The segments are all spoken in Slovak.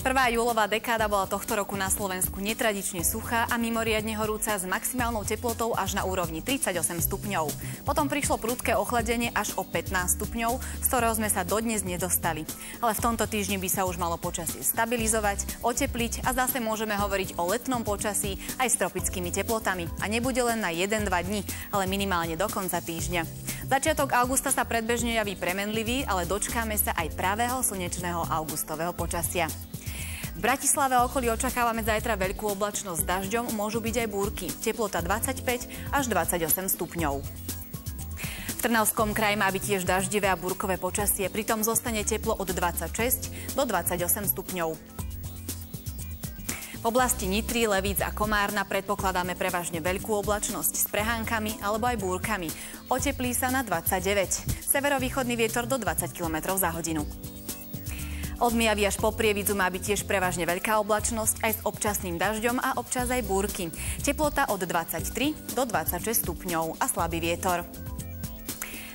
Prvá júlová dekáda bola tohto roku na Slovensku netradične suchá a mimoriadne horúca s maximálnou teplotou až na úrovni 38 stupňov. Potom prišlo prudké ochladenie až o 15 stupňov, z ktorého sme sa dodnes nedostali. Ale v tomto týždni by sa už malo počasie stabilizovať, otepliť a zase môžeme hovoriť o letnom počasí aj s tropickými teplotami. A nebude len na 1-2 dní, ale minimálne do konca týždňa. Začiatok augusta sa predbežne javí premenlivý, ale dočkáme sa aj pravého slnečného augustového počasia. V Bratislave a okolí očakávame zajtra veľkú oblačnosť s dažďom, môžu byť aj búrky. Teplota 25 až 28 stupňov. V Trnavskom kraji má byť tiež daždivé a búrkové počasie, pritom zostane teplo od 26 do 28 stupňov. V oblasti Nitry, Levíc a Komárna predpokladáme prevažne veľkú oblačnosť s prehánkami alebo aj búrkami. Oteplí sa na 29. Severovýchodný vietor do 20 km za hodinu. Od Mijavy až po Prievidzu má byť tiež prevažne veľká oblačnosť aj s občasným dažďom a občas aj búrky. Teplota od 23 do 26 stupňov a slabý vietor.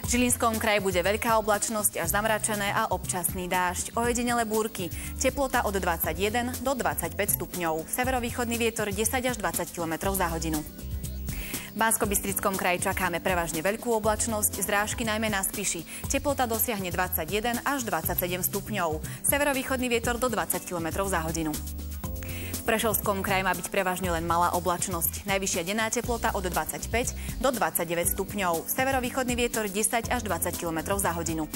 V Žilinskom kraji bude veľká oblačnosť až zamračené a občasný dážď. Ojedinelé búrky. Teplota od 21 do 25 stupňov. Severovýchodný vietor 10 až 20 km za hodinu. V Banskobystrickom kraji čakáme prevažne veľkú oblačnosť, zrážky najmä na Spiši. Teplota dosiahne 21 až 27 stupňov. Severovýchodný vietor do 20 km za hodinu. V Prešovskom kraji má byť prevažne len malá oblačnosť. Najvyššia denná teplota od 25 do 29 stupňov. Severovýchodný vietor 10 až 20 km za hodinu.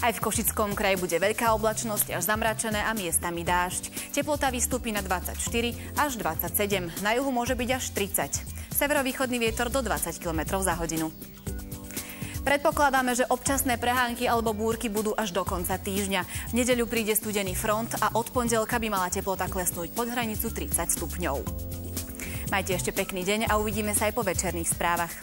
Aj v Košickom kraji bude veľká oblačnosť až zamračené a miestami dážď. Teplota vystúpi na 24 až 27. Na juhu môže byť až 30. Severovýchodný vietor do 20 km za hodinu. Predpokladáme, že občasné prehánky alebo búrky budú až do konca týždňa. V nedeľu príde studený front a od pondelka by mala teplota klesnúť pod hranicu 30 stupňov. Majte ešte pekný deň a uvidíme sa aj po večerných správach.